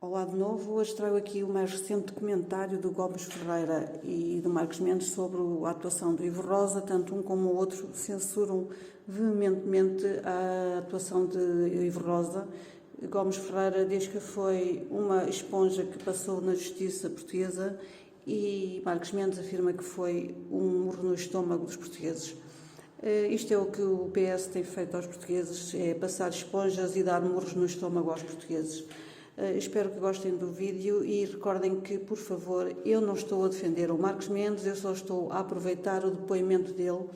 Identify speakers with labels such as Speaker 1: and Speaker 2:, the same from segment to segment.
Speaker 1: Olá de novo, hoje trago aqui o mais recente documentário do Gomes Ferreira e do Marcos Mendes sobre a atuação do Ivo Rosa. Tanto um como o outro censuram veementemente a atuação de Ivo Rosa. Gomes Ferreira diz que foi uma esponja que passou na justiça portuguesa e Marcos Mendes afirma que foi um murro no estômago dos portugueses. Isto é o que o PS tem feito aos portugueses, é passar esponjas e dar murros no estômago aos portugueses. Espero que gostem do vídeo e recordem que, por favor, eu não estou a defender o Marcos Mendes, eu só estou a aproveitar o depoimento dele.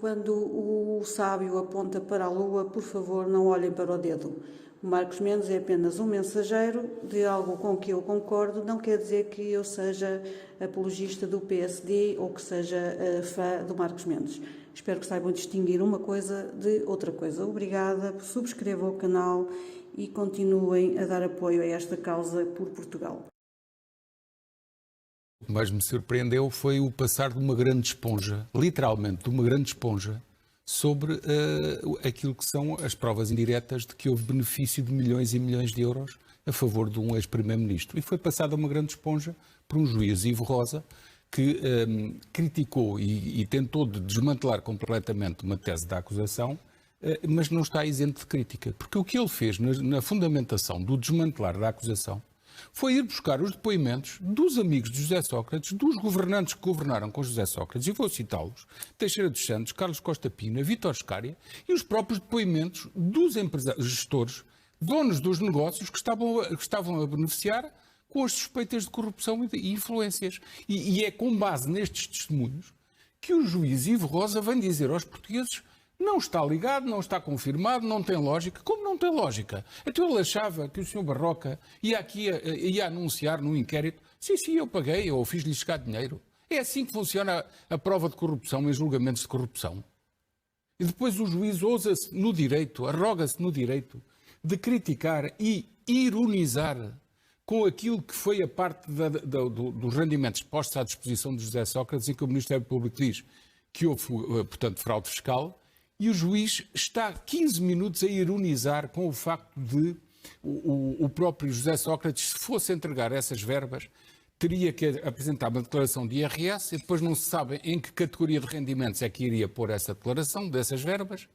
Speaker 1: Quando o sábio aponta para a lua, por favor, não olhem para o dedo. O Marcos Mendes é apenas um mensageiro de algo com que eu concordo, não quer dizer que eu seja apologista do PSD ou que seja fã do Marcos Mendes. Espero que saibam distinguir uma coisa de outra coisa. Obrigada, subscrevam o canal e continuem a dar apoio a esta causa por Portugal.
Speaker 2: O que mais me surpreendeu foi o passar de uma grande esponja, literalmente de uma grande esponja, sobre aquilo que são as provas indiretas de que houve benefício de milhões e milhões de euros a favor de um ex-primeiro-ministro. E foi passada uma grande esponja por um juiz, Ivo Rosa, que criticou e tentou desmantelar completamente uma tese da acusação, mas não está isento de crítica. Porque o que ele fez na fundamentação do desmantelar da acusação foi ir buscar os depoimentos dos amigos de José Sócrates, dos governantes que governaram com José Sócrates, e vou citá-los: Teixeira dos Santos, Carlos Costa Pina, Vítor Scária, e os próprios depoimentos dos gestores, donos dos negócios que estavam a beneficiar com as suspeitas de corrupção e influências. E é com base nestes testemunhos que o juiz Ivo Rosa vem dizer aos portugueses: não está ligado, não está confirmado, não tem lógica. Como não tem lógica? Então ele achava que o Sr. Barroca ia anunciar no inquérito: sim, eu paguei, ou fiz-lhe chegar dinheiro. É assim que funciona a prova de corrupção em julgamentos de corrupção. E depois o juiz ousa-se no direito, arroga-se no direito de criticar e ironizar com aquilo que foi a parte dos rendimentos postos à disposição de José Sócrates, em que o Ministério Público diz que houve, portanto, fraude fiscal. E o juiz está 15 minutos a ironizar com o facto de o próprio José Sócrates, se fosse entregar essas verbas, teria que apresentar uma declaração de IRS e depois não se sabe em que categoria de rendimentos é que iria pôr essa declaração dessas verbas,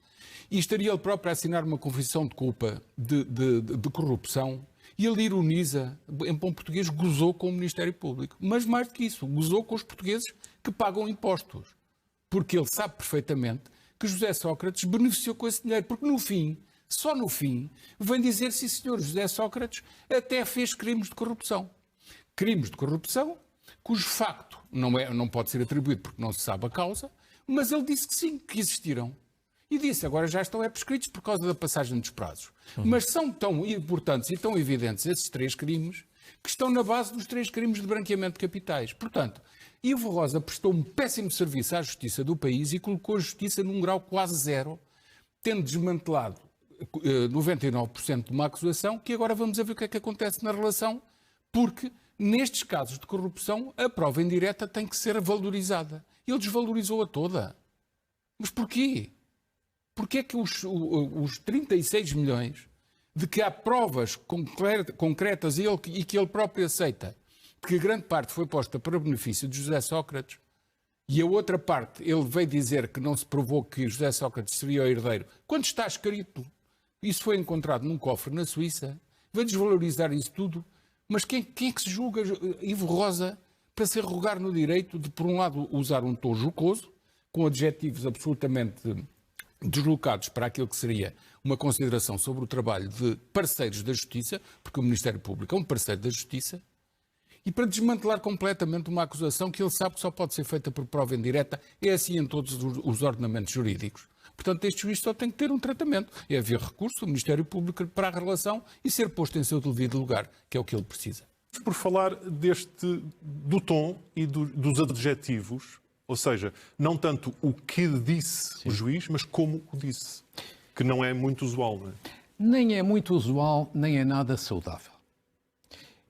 Speaker 2: e estaria ele próprio a assinar uma confissão de culpa de corrupção. E ele ironiza, em bom português, gozou com o Ministério Público. Mas mais do que isso, gozou com os portugueses que pagam impostos. Porque ele sabe perfeitamente que José Sócrates beneficiou com esse dinheiro, porque no fim, só no fim, vem dizer: sim senhor, José Sócrates até fez crimes de corrupção. Crimes de corrupção, cujo facto não pode ser atribuído porque não se sabe a causa, mas ele disse que sim, que existiram. E disse: agora já estão prescritos por causa da passagem dos prazos. Mas são tão importantes e tão evidentes esses três crimes que estão na base dos três crimes de branqueamento de capitais. Portanto, Ivo Rosa prestou um péssimo serviço à justiça do país e colocou a justiça num grau quase zero, tendo desmantelado 99% de uma acusação, que agora vamos a ver o que é que acontece na relação, porque nestes casos de corrupção a prova indireta tem que ser valorizada. Ele desvalorizou-a toda. Mas porquê? Porquê é que os 36 milhões de que há provas concretas e que ele próprio aceita, que grande parte foi posta para benefício de José Sócrates, e a outra parte ele veio dizer que não se provou que José Sócrates seria o herdeiro, quando está escrito, isso foi encontrado num cofre na Suíça, veio desvalorizar isso tudo. Mas quem é que se julga Ivo Rosa para se arrogar no direito de, por um lado, usar um tom jocoso, com adjetivos absolutamente deslocados para aquilo que seria uma consideração sobre o trabalho de parceiros da Justiça, porque o Ministério Público é um parceiro da Justiça, e para desmantelar completamente uma acusação que ele sabe que só pode ser feita por prova indireta. É assim em todos os ordenamentos jurídicos. Portanto, este juiz só tem que ter um tratamento. É haver recurso do Ministério Público para a relação e ser posto em seu devido lugar, que é o que ele precisa.
Speaker 3: Por falar do tom e dos adjetivos, ou seja, não tanto o que disse o juiz, mas como o disse, que não é muito usual, não é?
Speaker 4: Nem é muito usual, nem é nada saudável.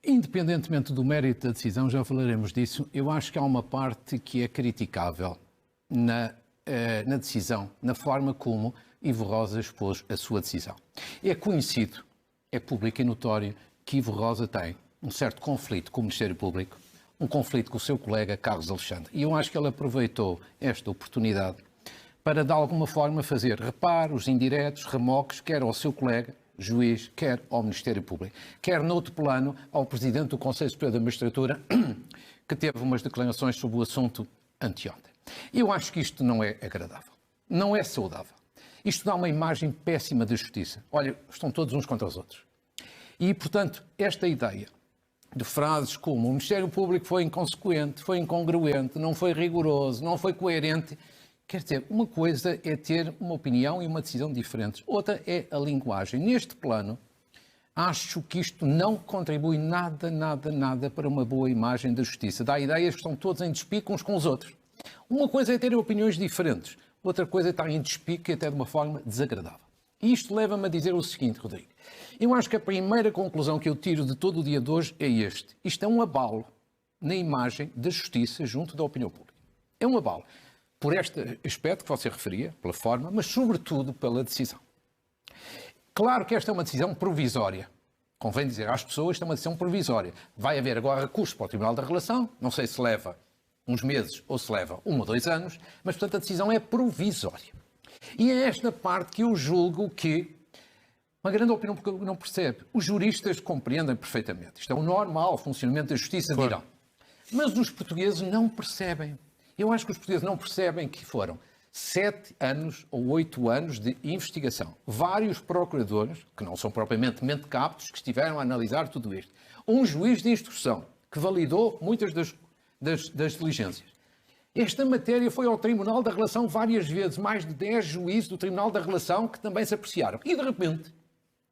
Speaker 4: Independentemente do mérito da decisão, já falaremos disso, eu acho que há uma parte que é criticável na decisão, na forma como Ivo Rosa expôs a sua decisão. É conhecido, é público e notório, que que Ivo Rosa tem um certo conflito com o Ministério Público, um conflito com o seu colega Carlos Alexandre. E eu acho que ele aproveitou esta oportunidade para, de alguma forma, fazer reparos indiretos, remoques, quer ao seu colega, juiz, quer ao Ministério Público, quer, noutro plano, ao Presidente do Conselho Superior da Magistratura, que teve umas declarações sobre o assunto anteontem. Eu acho que isto não é agradável, não é saudável. Isto dá uma imagem péssima da justiça. Olha, estão todos uns contra os outros. E, portanto, esta ideia de frases como o Ministério Público foi inconsequente, foi incongruente, não foi rigoroso, não foi coerente. Quer dizer, uma coisa é ter uma opinião e uma decisão diferentes. Outra é a linguagem. Neste plano, acho que isto não contribui nada para uma boa imagem da justiça. Dá ideias que estão todos em despique uns com os outros. Uma coisa é ter opiniões diferentes. Outra coisa é estar em despique até de uma forma desagradável. E isto leva-me a dizer o seguinte, Rodrigo. Eu acho que a primeira conclusão que eu tiro de todo o dia de hoje é este. Isto é um abalo na imagem da justiça junto da opinião pública. É um abalo. Por este aspecto que você referia, pela forma, mas sobretudo pela decisão. Claro que esta é uma decisão provisória. Convém dizer às pessoas que esta é uma decisão provisória. Vai haver agora recurso para o Tribunal da Relação, não sei se leva uns meses ou se leva 1 ou 2 anos, mas, portanto, a decisão é provisória. E é esta parte que eu julgo que uma grande opinião porque não percebe. Os juristas compreendem perfeitamente. Isto é o normal funcionamento da justiça,
Speaker 3: claro.
Speaker 4: dirão. Mas os portugueses não percebem. Eu acho que os portugueses não percebem que foram 7 anos ou 8 anos de investigação. Vários procuradores, que não são propriamente mentecaptos, que estiveram a analisar tudo isto. Um juiz de instrução, que validou muitas das diligências. Esta matéria foi ao Tribunal da Relação várias vezes, mais de 10 juízes do Tribunal da Relação que também se apreciaram. E, de repente,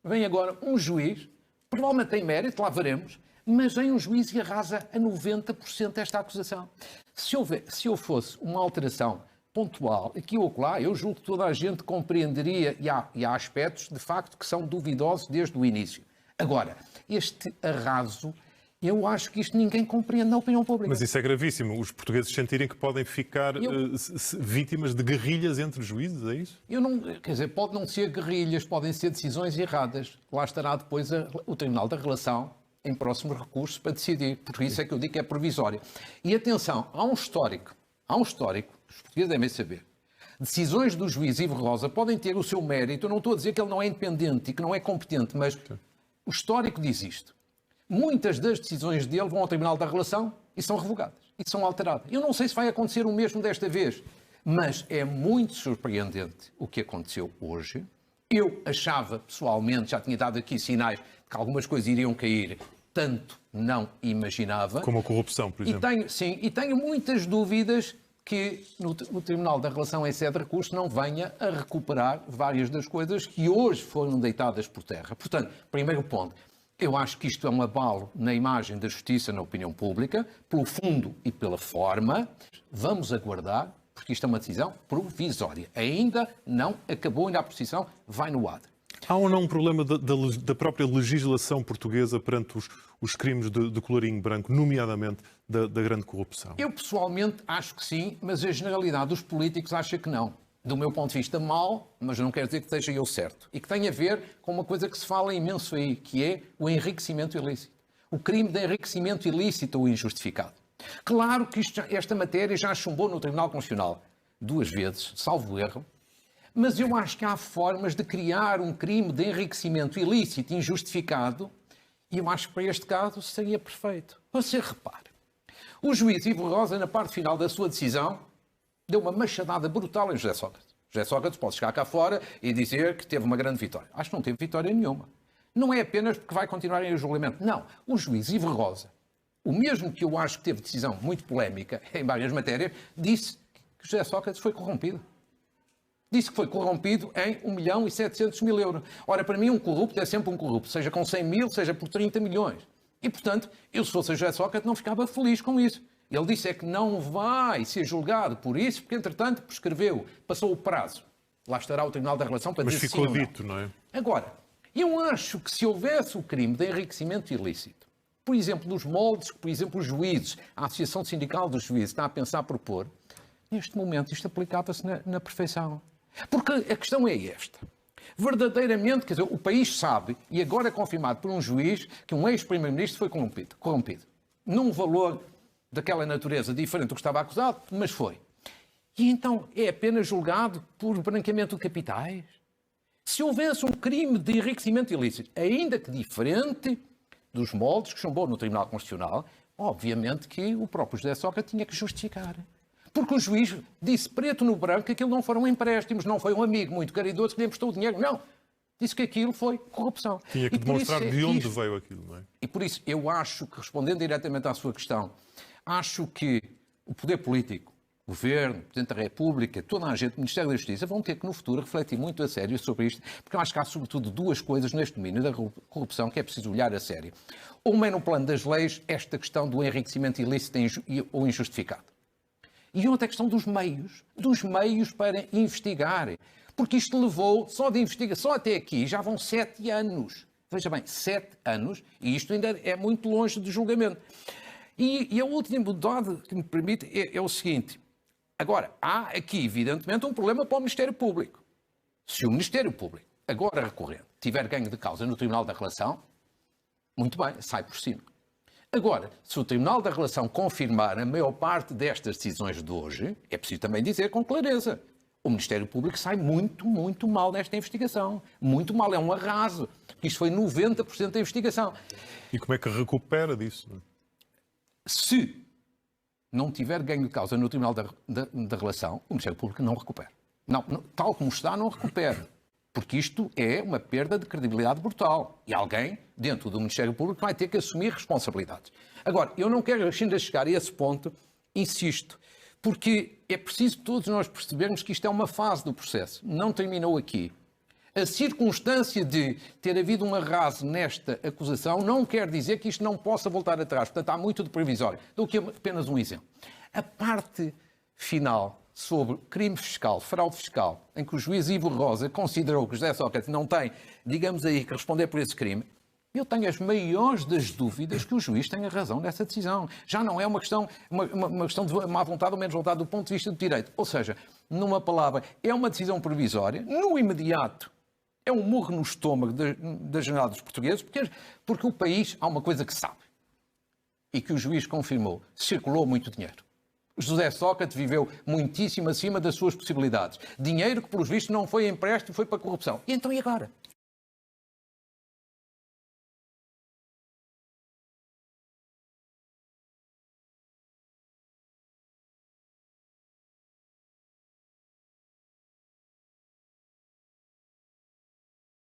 Speaker 4: vem agora um juiz, provavelmente tem mérito, lá veremos, mas vem um juiz e arrasa a 90% esta acusação. Se eu fosse uma alteração pontual, aqui ou lá, eu julgo que toda a gente compreenderia e há aspectos, de facto, que são duvidosos desde o início. Agora, este arraso, eu acho que isto ninguém compreende na opinião pública.
Speaker 3: Mas isso é gravíssimo. Os portugueses sentirem que podem ficar vítimas de guerrilhas entre juízes, é isso?
Speaker 4: Quer dizer, pode não ser guerrilhas, podem ser decisões erradas. Lá estará depois o Tribunal da Relação em próximo recurso para decidir. Por isso é que eu digo que é provisório. E atenção, há um histórico, os portugueses devem saber. Decisões do juiz Ivo Rosa podem ter o seu mérito. Eu não estou a dizer que ele não é independente e que não é competente, mas o histórico diz isto. Muitas das decisões dele vão ao Tribunal da Relação e são revogadas, e são alteradas. Eu não sei se vai acontecer o mesmo desta vez, mas é muito surpreendente o que aconteceu hoje. Eu achava, pessoalmente, já tinha dado aqui sinais de que algumas coisas iriam cair, tanto não imaginava.
Speaker 3: Como a corrupção, por exemplo.
Speaker 4: E tenho muitas dúvidas que no Tribunal da Relação em sede de recurso não venha a recuperar várias das coisas que hoje foram deitadas por terra. Portanto, primeiro ponto. Eu acho que isto é um abalo na imagem da justiça na opinião pública, pelo fundo e pela forma. Vamos aguardar, porque isto é uma decisão provisória. Ainda não acabou, ainda a decisão vai no ad.
Speaker 3: Há ou não um problema da própria legislação portuguesa perante os crimes de colorinho branco, nomeadamente da grande corrupção?
Speaker 4: Eu pessoalmente acho que sim, mas a generalidade dos políticos acha que não. Do meu ponto de vista, mal, mas não quer dizer que esteja eu certo. E que tem a ver com uma coisa que se fala imenso aí, que é o enriquecimento ilícito. O crime de enriquecimento ilícito ou injustificado. Claro que esta matéria já chumbou no Tribunal Constitucional 2 vezes, salvo erro, mas eu acho que há formas de criar um crime de enriquecimento ilícito e injustificado, e eu acho que para este caso seria perfeito. Você repare, o juiz Ivo Rosa, na parte final da sua decisão, deu uma machadada brutal em José Sócrates. José Sócrates pode chegar cá fora e dizer que teve uma grande vitória. Acho que não teve vitória nenhuma. Não é apenas porque vai continuar em julgamento. Não. O juiz Ivo Rosa, o mesmo que eu acho que teve decisão muito polémica em várias matérias, disse que José Sócrates foi corrompido. Disse que foi corrompido em 1.700.000 euros. Ora, para mim, um corrupto é sempre um corrupto, seja com 100 mil, seja por 30 milhões. E, portanto, eu, se fosse José Sócrates, não ficava feliz com isso. Ele disse é que não vai ser julgado por isso, porque, entretanto, prescreveu, passou o prazo. Lá estará o Tribunal da Relação para dizer sim ou não.
Speaker 3: Mas ficou dito, não é?
Speaker 4: Agora, eu acho que se houvesse o crime de enriquecimento ilícito, por exemplo, nos moldes que, por exemplo, os juízes, a Associação Sindical dos Juízes está a pensar propor, neste momento isto aplicava-se na perfeição. Porque a questão é esta. Verdadeiramente, quer dizer, o país sabe, e agora é confirmado por um juiz, que um ex-primeiro-ministro foi corrompido. Num valor daquela natureza diferente do que estava acusado, mas foi. E então é apenas julgado por branqueamento de capitais? Se houvesse um crime de enriquecimento ilícito, ainda que diferente dos moldes que chumbou no Tribunal Constitucional, obviamente que o próprio José Sócrates tinha que justificar. Porque o juiz disse preto no branco que aquilo não foram empréstimos, não foi um amigo muito caridoso que lhe emprestou o dinheiro, não. Disse que aquilo foi corrupção.
Speaker 3: Tinha que demonstrar de onde veio aquilo, não é?
Speaker 4: E por isso eu acho que, respondendo diretamente à sua questão, acho que o poder político, o Governo, o Presidente da República, toda a gente, o Ministério da Justiça, vão ter que no futuro refletir muito a sério sobre isto, porque eu acho que há sobretudo duas coisas neste domínio da corrupção que é preciso olhar a sério. Uma é no plano das leis, esta questão do enriquecimento ilícito ou injustificado. E outra é a questão dos meios para investigar. Porque isto levou, só de investigação, só até aqui, já vão 7 anos. Veja bem, 7 anos, e isto ainda é muito longe de julgamento. E a última dado que me permite é o seguinte. Agora, há aqui, evidentemente, um problema para o Ministério Público. Se o Ministério Público, agora recorrente, tiver ganho de causa no Tribunal da Relação, muito bem, sai por cima. Agora, se o Tribunal da Relação confirmar a maior parte destas decisões de hoje, é preciso também dizer com clareza, o Ministério Público sai muito, muito mal nesta investigação. Muito mal, é um arraso. Isto foi 90% da investigação.
Speaker 3: E como é que recupera disso?
Speaker 4: Se não tiver ganho de causa no Tribunal da Relação, o Ministério Público não recupera. Não, tal como está, não recupera. Porque isto é uma perda de credibilidade brutal. E alguém, dentro do Ministério Público, vai ter que assumir responsabilidades. Agora, eu não quero ainda chegar a esse ponto, insisto, porque é preciso todos nós percebermos que isto é uma fase do processo. Não terminou aqui. A circunstância de ter havido um arraso nesta acusação não quer dizer que isto não possa voltar atrás. Portanto, há muito de previsório. Dou aqui apenas um exemplo. A parte final sobre crime fiscal, fraude fiscal, em que o juiz Ivo Rosa considerou que José Sócrates não tem, digamos aí, que responder por esse crime, eu tenho as maiores das dúvidas que o juiz tenha razão nessa decisão. Já não é uma questão de má vontade ou menos vontade do ponto de vista do direito. Ou seja, numa palavra, é uma decisão provisória, no imediato, é um murro no estômago da janela dos portugueses, porque o país há uma coisa que sabe e que o juiz confirmou, circulou muito dinheiro. José Sócrates viveu muitíssimo acima das suas possibilidades. Dinheiro que, pelos vistos, não foi empréstimo, foi para corrupção. E então, e agora?